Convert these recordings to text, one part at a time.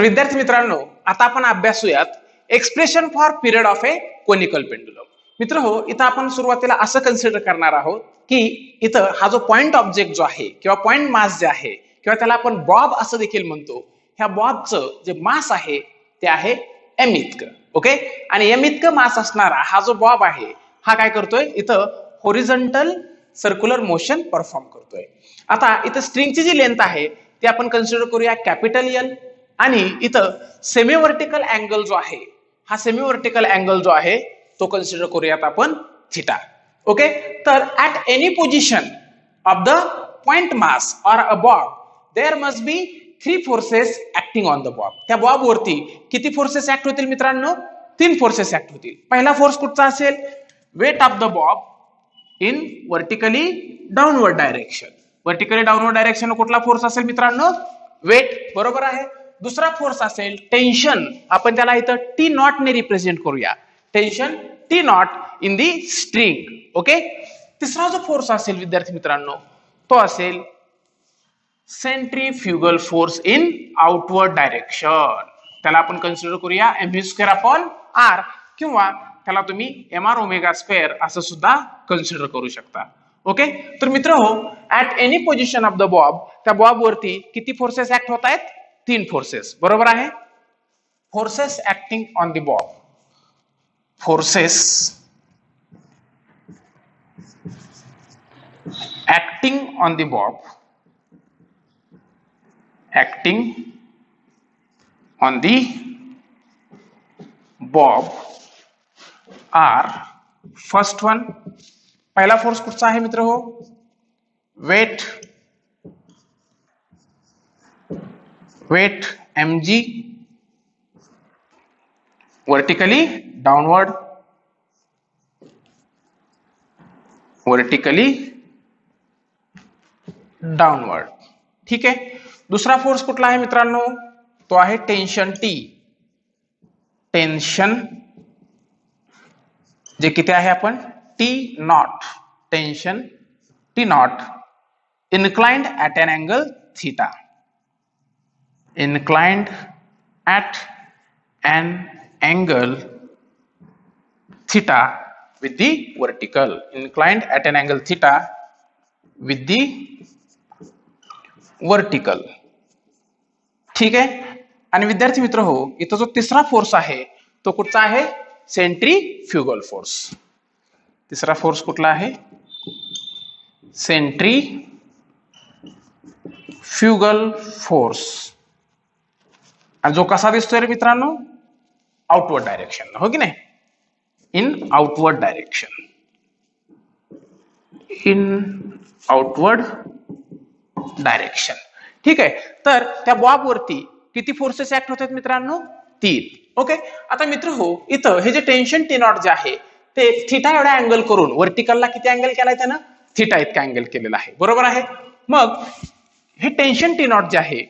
विद्यार्थी मित्रांनो, आता आपण अभ्यासूयात expression for period of a conical pendulum. मित्र हो, इथं आपण सुरुवातीला असं कन्सिडर करणार आहोत की इथं हा जो पॉइंट ऑब्जेक्ट जो आहे किंवा पॉइंट मास जे आहे किंवा त्याला आपण बॉब असं देखील म्हणतो, ह्या बॉबचं जे मास आहे ते आहे एम इतकं. ओके, आणि एम इतकं मास असणारा हा जो बॉब आहे हा काय करतोय, इथं होरिझॉन्टल सर्क्युलर मोशन परफॉर्म करतोय. आता इथं स्ट्रिंगची जी लेंथ आहे ती आपण कन्सिडर करूया कॅपिटल एल, आणि इथं सेमी व्हर्टिकल अँगल जो आहे हा सेमी व्हर्टिकल अँगल जो आहे तो कन्सिडर करूयात आपण थीटा. ओके, तर at any position of the point mass or a bob there must be 3 forces acting on the bob. त्या बॉब वरती किती फोर्सेस ऍक्ट होतील मित्रांनो? 3 फोर्सेस ऍक्ट होतील. पहिला फोर्स कुठचा असेल? Weight of the bob in vertically downward direction. Vertically downward direction कुठला फोर्स असेल मित्रांनो? वेट, बरोबर आहे. दुसरा फोर्स असेल टेन्शन, आपण त्याला इथं टी नॉट ने रिप्रेझेंट करूया. Tension T not in the string. Okay, तिसरा जो फोर्स असेल विद्यार्थी मित्रांनो तो असेल centrifugal force in outward direction. त्याला आपण कन्सिडर करूया mv² अपॉन r, किंवा त्याला तुम्ही mr ओमेगा स्क्वेअर असं सुद्धा कन्सिडर करू शकता. ओके, तर मित्र हो, at any position of the bob त्या बॉब वरती किती फोर्सेस ऍक्ट होत आहेत? 3 फोर्सेस, बरोबर आहे. Forces acting on the bob, forces acting on the bob, acting on the bob are first one. पहिला फोर्स कुठचा आहे मित्र हो? Weight, weight mg vertically downward, vertically downward. ठीक आहे. दुसरा फोर्स कुठला आहे मित्रांनो? तो आहे टेन्शन टी. टेन्शन जे किती आहे आपण T naught, tension T naught inclined at an angle theta. inclined at an angle theta with the vertical. Inclined at an angle theta with the vertical. ठीक आहे. आणि विद्यार्थी मित्र हो, इथं जो तिसरा फोर्स आहे तो कुठचा आहे? Centrifugal force. तिसरा फोर्स कुठला आहे? Centrifugal force. आणि जो कसा दिसतोय रे मित्रांनो? आउटवर्ड डायरेक्शन, हो की नाही? In outward direction, in outward direction. ठीक आहे. तर त्या बॉब वरती किती फोर्सेस ऍक्ट होतात मित्रांनो? 3. ओके, आता मित्र हो, इथं हे जे टेन्शन टी नॉट जे आहे ते थीटा एवढा अँगल करून वर्टिकलला किती अँगल केलाय त्यानं? थीटा इतका अँगल केलेला आहे, बरोबर आहे. मग हे टेन्शन टी नॉट जे आहे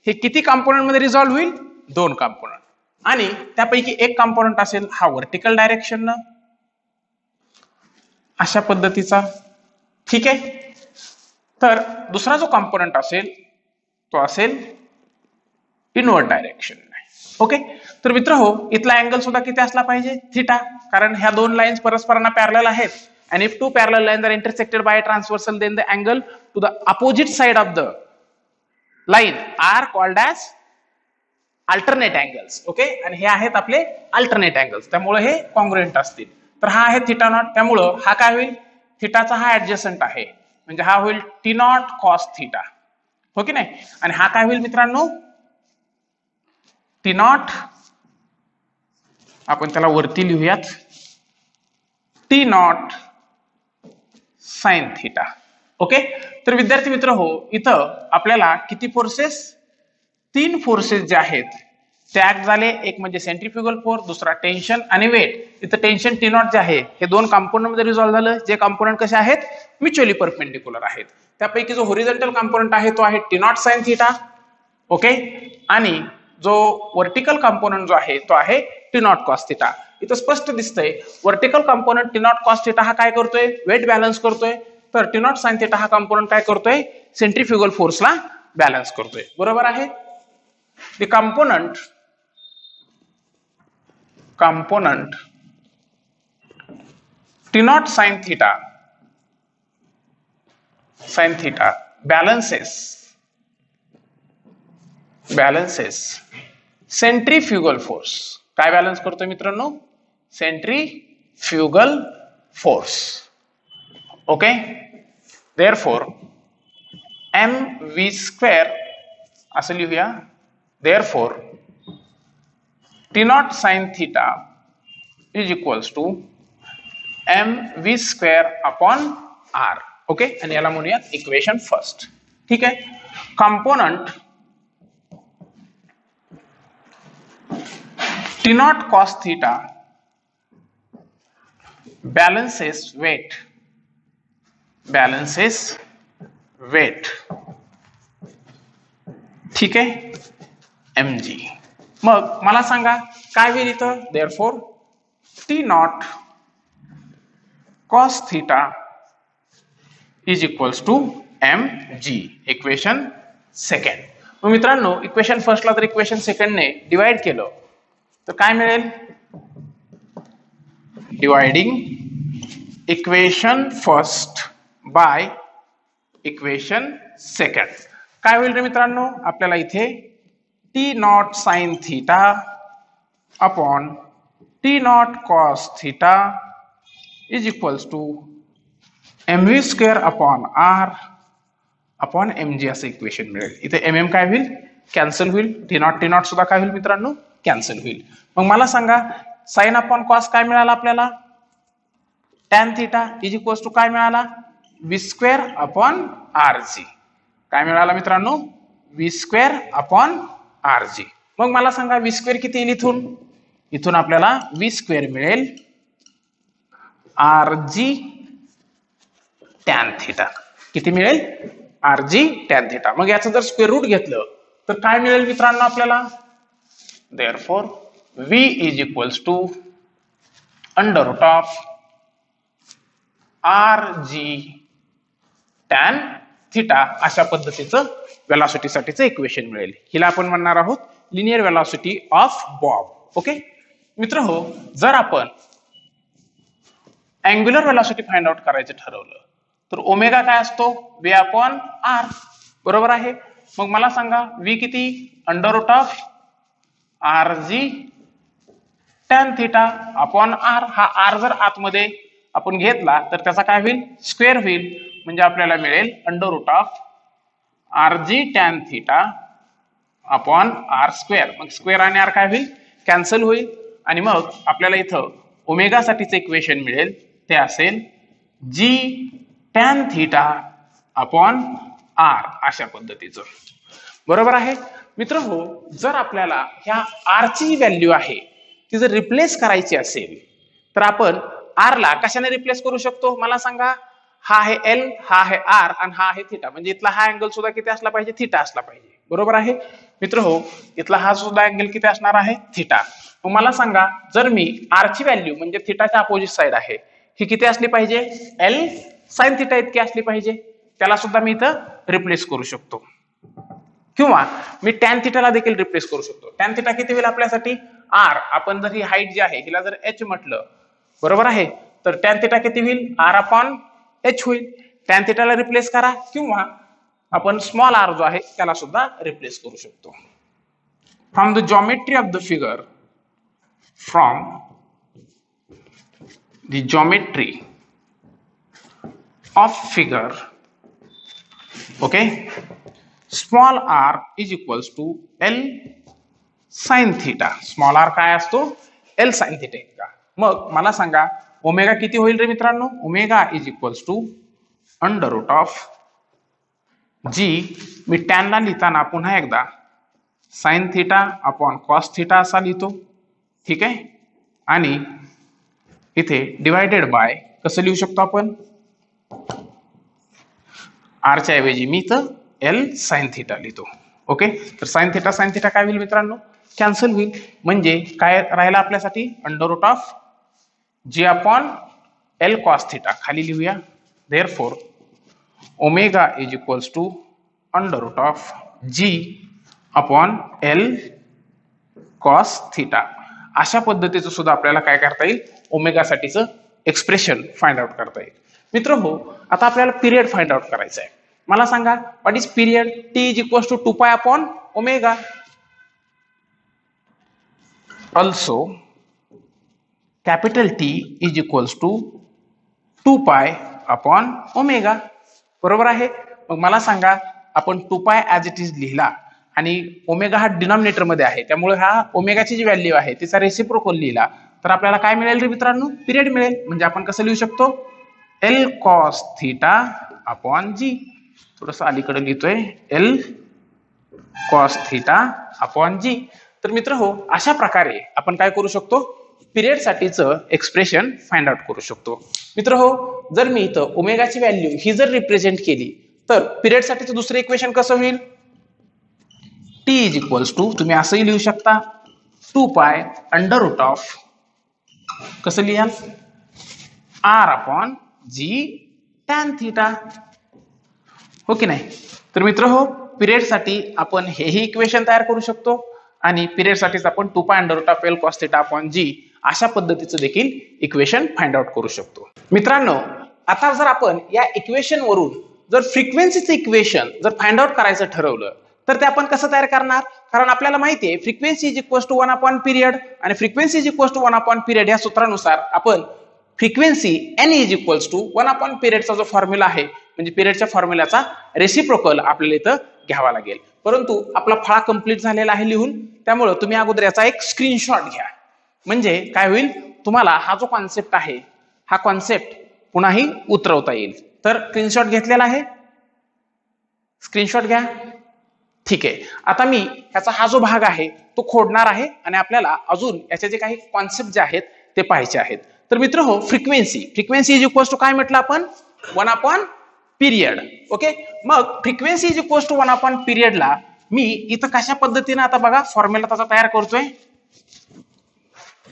हे किती कंपोनंट मध्ये रिझॉल्व्ह होईल? 2 कंपोनंट. आणि त्यापैकी एक कंपोनंट असेल हा व्हर्टिकल डायरेक्शन अशा पद्धतीचा. ठीक आहे. तर दुसरा जो कंपोनंट असेल तो असेल इनवर्ड डायरेक्शन. ओके, तर मित्र हो, इथला अँगल सुद्धा किती असला पाहिजे? थीटा, कारण ह्या 2 लाईन्स परस्परांना पॅरलल आहेत. and if 2 parallel lines are intersected by a transversal, then the angle to the opposite side of the line are called as alternate angles. Okay, आणि हे आहेत आपले अल्टरनेट अँगल्स, त्यामुळे हे कॉन्ग्रुएंट असतील. तर हा आहे थीटा नॉट, त्यामुळे हा काय होईल? थीटाचा हा ऍडजस्टंट आहे, म्हणजे हा होईल टी नॉट कॉस थीटा, हो की नाही? आणि हा काय होईल मित्रांनो? टी नॉट, आपण त्याला वरती लिहूयात, T not sine theta. Okay, तर विद्यार्थी मित्र हो, इथं आपल्याला किती फोर्सेस? 3 फोर्सेस जे आहेत ते ऍक्ट झाले. एक म्हणजे सेंट्रीफ्युगल फोर्स, दुसरा टेन्शन आणि वेट. इथं टेन्शन टी नॉट जे आहे हे 2 कंपोनंट मध्ये रिझॉल्व्ह झालं, जे कंपोनंट कसे आहेत? म्युच्युअली परपेंडिक्युलर आहेत. त्यापैकी जो होरिझॉन्टल कंपोनंट आहे तो आहे T not sine theta. Okay, आणि जो वर्टिकल कंपोनंट जो आहे तो आहे टी नॉट कॉस थीटा. इथं स्पष्ट दिसतंय vertical component T not cos theta हा काय करतोय? वेट बॅलन्स करतोय. तर टी नॉट साइन थीटा हा कंपोनंट काय करतोय? सेंट्रीफ्युगल फोर्सला बॅलन्स करतोय, बरोबर आहे. The component component T naught sin theta balances centrifugal force. काय बॅलन्स करतो मित्रांनो? Centrifugal force. Okay, therefore mv square असं लिहूया. therefore T naught sin theta is equals to mv square upon r. Okay, आणि याला म्हणूयात इक्वेशन फर्स्ट. ठीक आहे. Component T naught cos theta balances weight. ठीक आहे, mg. मग मला सांगा काय होईल इथं? therefore T naught cos theta is equals to mg. Equation second. मग मित्रांनो, इक्वेशन फर्स्टला जर इक्वेशन सेकंडने डिवाइड केलं तर काय मिळेल? Dividing equation first by equation second. काय होईल रे मित्रांनो? आपल्याला इथे T naught sin theta upon T naught cos theta is equals to mv square upon r upon mg असं इक्वेशन मिळेल. इथे mm काय होईल? कॅन्सल होईल. T naught सुद्धा काय होईल मित्रांनो? कॅन्सल होईल. मग मला सांगा साइन अपॉन कॉस काय मिळाला आपल्याला? Tan theta is equals to काय मिळाला? v square upon rg. काय मिळाला मित्रांनो? v square upon rg. मग मला सांगा v स्क्वेअर किती येईल इथून आपल्याला v स्क्वेअर मिळेल rg टॅन थिटा. किती मिळेल? rg tan theta. मग याचं जर स्क्वेअर रूट घेतलं तर काय मिळेल मित्रांनो आपल्याला? therefore v is equals to under root of rg tan theta. अशा पद्धतीचं वेलॉसिटी साठीचं इक्वेशन मिळेल. हिला आपण म्हणणार आहोत linear velocity of Bob. Okay मित्रहो, जर आपण अँग्युलर वेलॉसिटी फाइंड आउट करायचं ठरवलं तर ओमेगा काय असतो? v upon r. बरोबर आहे. मग मला सांगा v किती? Under root of rg tan theta upon r. हा r जर आतमध्ये आपण घेतला तर त्याचा काय होईल? स्क्वेअर होईल. म्हणजे आपल्याला मिळेल under root of rg tan theta upon r square. मग स्क्वेअर आणि r काय होईल? कॅन्सल होईल. आणि मग आपल्याला इथं ओमेगा साठीचं इक्वेशन मिळेल. ते असेल g tan theta upon r. अशा पद्धतीचं. बरोबर आहे मित्रहो. जर आपल्याला ह्या r ची व्हॅल्यू आहे ती जर रिप्लेस करायची असेल तर आपण r ला कशाने रिप्लेस करू शकतो? मला सांगा. हा आहे l, हा आहे r आणि हा आहे थीटा. म्हणजे इथला हा अँगल सुद्धा किती असला पाहिजे? थीटा असला पाहिजे. बरोबर आहे मित्रहो. इथला हा सुद्धा अँगल किती असणार आहे? थीटा. मग मला सांगा जर मी r ची व्हॅल्यू म्हणजे थीटाच्या अपोजिट साइड आहे ही किती असली पाहिजे? l sin थीटा इतकी असली पाहिजे. त्याला सुद्धा मी इथं रिप्लेस करू शकतो. किंवा मी टॅन थिटाला देखील रिप्लेस करू शकतो. टॅन थिटा किती होईल आपल्यासाठी? r. आपण जर ही हाईट जी आहे हिला जर h म्हटलं, बरोबर आहे, तर टॅन थिटा किती होईल? r अपॉन h होईल. टॅन थिटाला रिप्लेस करा किंवा आपण स्मॉल r जो आहे त्याला सुद्धा रिप्लेस करू शकतो. From the geometry of the figure, okay, small r is equals to l sine theta. Small r काय असतो? l साइन थीटा इतका. मग मला सांगा ओमेगा किती होईल रे मित्रांनो? Omega is equals to under root of g. मी टॅन ला लिहिताना पुन्हा एकदा sine theta upon cos theta असा लिहितो. ठीक आहे. आणि इथे डिवायडेड बाय कसं लिहू शकतो आपण? r च्या ऐवजी मी इथं l साइन थीटा लिहितो. ओके, तर साइन थीटा काय होईल मित्रांनो? कॅन्सल होईल. म्हणजे काय राहिला आपल्यासाठी? Under root of g upon l cos theta. खाली लिहूया. Therefore omega is equals to under root of g upon l cos theta. अशा पद्धतीचं सुद्धा आपल्याला काय करता येईल, ओमेगा साठीचं एक्सप्रेशन फाइंड आउट करता येईल. मित्र हो, आता आपल्याला पिरियड फाइंड आउट करायचा आहे. मला सांगा what is period. T is equals to 2 pi upon omega. Also capital T is equals to 2 pi upon omega. बरोबर आहे. मग मला सांगा आपण 2 पाय ऍज इट इज लिहिला आणि ओमेगा हा डिनॉमिनेटर मध्ये आहे, त्यामुळे हा ओमेगाची जी व्हॅल्यू आहे तिचा रेसिप्रोकल लिहिला तर आपल्याला काय मिळेल रे मित्रांनो, पिरियड मिळेल. म्हणजे आपण कसं लिहू शकतो, एल कॉस थीटा अपॉन जी. थोडस अलीकडे लिहितोय, एल कॉस थीटा अपॉन जी. तर मित्र हो, अशा प्रकारे आपण काय करू शकतो, पिरियड साठीचं एक्सप्रेशन फाइंड आउट करू शकतो. मित्र हो, जर मी इथं ओमेगाची व्हॅल्यू ही जर रिप्रेझेंट केली तर पिरियड साठीचं दुसरं इक्वेशन कसं होईल, टी इज इक्वल्स टू, तुम्ही असंही लिहू शकता, 2 पाय अंडर रूट ऑफ, कसं लिहाल, आर अपॉन जी टॅन थीटा. हो की नाही. तर मित्र हो, पिरियड साठी आपण हेही इक्वेशन तयार करू शकतो आणि पिरियड साठीच आपण 2 pi under root of L cos theta upon g अशा पद्धतीचं देखील इक्वेशन फाइंड आउट करू शकतो. मित्रांनो, आता जर आपण या इक्वेशन वरून जर फ्रिक्वेन्सीचं इक्वेशन जर फाइंड आउट करायचं ठरवलं तर ते आपण कसं तयार करणार, कारण आपल्याला माहिती आहे frequency is equals to 1 upon period आणि frequency is equals to 1 upon period या सूत्रानुसार आपण frequency n is equals to 1 upon पिरियडचा जो फॉर्म्युला आहे म्हणजे पिरियडच्या फॉर्म्युलाचा रेसिप्रोकल आपल्याला इथं घ्यावा लागेल. परंतु आपला फळा कंप्लीट झालेला आहे लिहून, त्यामुळे तुम्ही अगोदर याचा एक स्क्रीनशॉट घ्या. म्हणजे काय होईल, तुम्हाला हा जो कॉन्सेप्ट आहे हा कॉन्सेप्ट पुन्हाही उतरवता येईल. तर स्क्रीनशॉट घेतलेला आहे, स्क्रीनशॉट घ्या. ठीक आहे. आता मी ह्याचा हा जो भाग आहे तो खोडणार आहे आणि आपल्याला अजून याचे जे काही कॉन्सेप्ट जे आहेत ते पाहायचे आहेत. तर मित्र हो, फ्रिक्वेन्सी इज इक्वल्स टू काय म्हटलं आपण, 1 अपॉन पिरियड. ओके. मग frequency is equals to 1 upon पिरियडला मी इथं कशा पद्धतीने आता बघा फॉर्म्युला त्याचा तयार करतोय.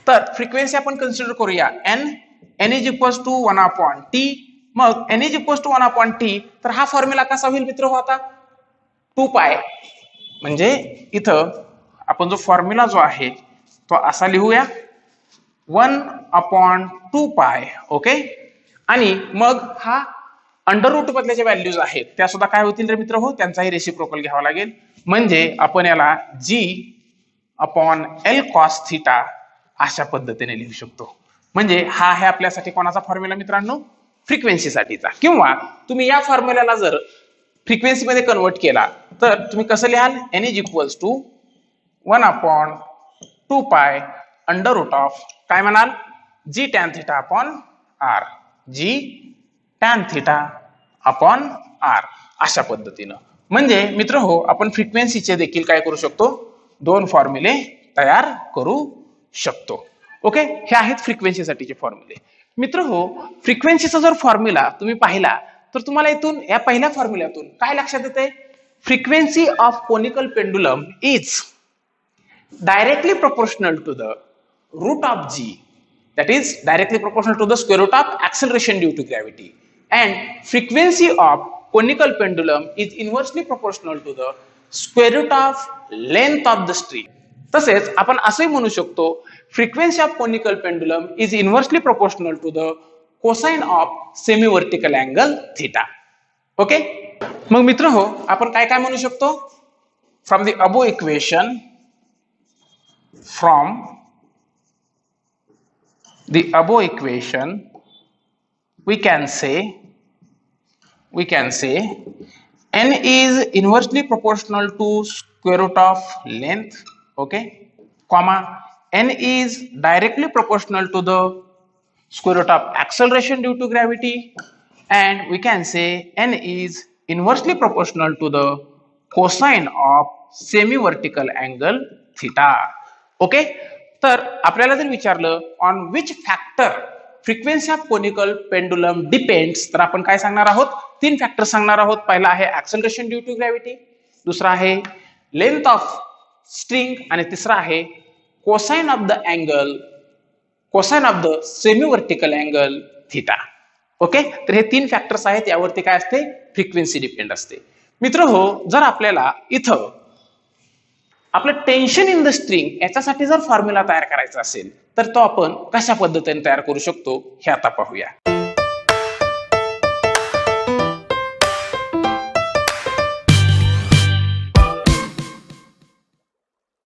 तर फ्रिक्वेन्सी आपण कन्सिडर करूया n is equals to 1 upon T. मग n is equals to 1 upon T, तर हा फॉर्म्युला कसा होईल मित्र हो, आता 2 पाय, म्हणजे इथं आपण जो फॉर्म्युला जो आहे तो असा लिहूया, 1 अपॉन 2 पाय. ओके. आणि मग हा अंडर रूट मधल्या ज्या व्हॅल्यूज आहेत त्या सुद्धा काय होतील रे मित्र हो, त्यांचाही रेसिप्रोकल घ्यावा लागेल. म्हणजे आपण याला जी अपॉन एल कॉस थीटा अशा पद्धतीने लिहू शकतो. म्हणजे हा आहे आपल्यासाठी कोणाचा फॉर्म्युला मित्रांनो, फ्रिक्वेन्सीसाठीचा. किंवा तुम्ही या फॉर्म्युल्याला जर फ्रिक्वेन्सी मध्ये कन्वर्ट केला तर तुम्ही कसं लिहाल, n is equals to 1 upon 2 pi under root of काय म्हणाल, g tan theta upon r, g tan theta upon r अशा पद्धतीनं. म्हणजे मित्र हो, आपण फ्रिक्वेन्सीचे देखील काय करू शकतो, 2 फॉर्म्युले तयार करू शकतो. ओके. हे आहेत फ्रिक्वेन्सीसाठीचे फॉर्म्युले. मित्र हो, फ्रिक्वेन्सीचा जर फॉर्म्युला तुम्ही पाहिला तर तुम्हाला इथून या पहिल्या फॉर्म्युल्यातून काय लक्षात येते, frequency of conical pendulum is directly proportional to the root of g, that is directly proportional to the square root of acceleration due to gravity, and frequency of conical pendulum is inversely proportional to the square root of length of the string. तसेच आपण असंही म्हणू शकतो, frequency of conical pendulum is inversely proportional to the cosine of semi vertical angle theta. Okay. मग मित्र हो, आपण काय काय म्हणू शकतो, from the above equation, from the above equation we can say n is inversely proportional to square root of length, okay, comma n is directly proportional to the square root of acceleration due to gravity, and we can say n is inversely proportional to the cosine of semi vertical angle theta. okay. तर आपल्याला जर विचारलं on which factor frequency of conical pendulum depends, तर आपण काय सांगणार आहोत, 3 factor सांगणार आहोत. पहिला आहे ऍक्सेलरेशन ड्यू टू ग्रॅव्हिटी, दुसरा आहे लेंथ ऑफ स्ट्रिंग आणि तिसरा आहे cosine of the semi vertical angle theta. Okay. तर हे 3 फॅक्टर्स आहेत, यावरती काय असते, फ्रिक्वेन्सी डिपेंड असते. मित्र हो, जर आपल्याला इथं आपलं टेन्शन इन द स्ट्रिंग याच्यासाठी जर फॉर्म्युला तयार करायचा असेल तर तो आपण कशा पद्धतीने तयार करू शकतो हे आता पाहूया.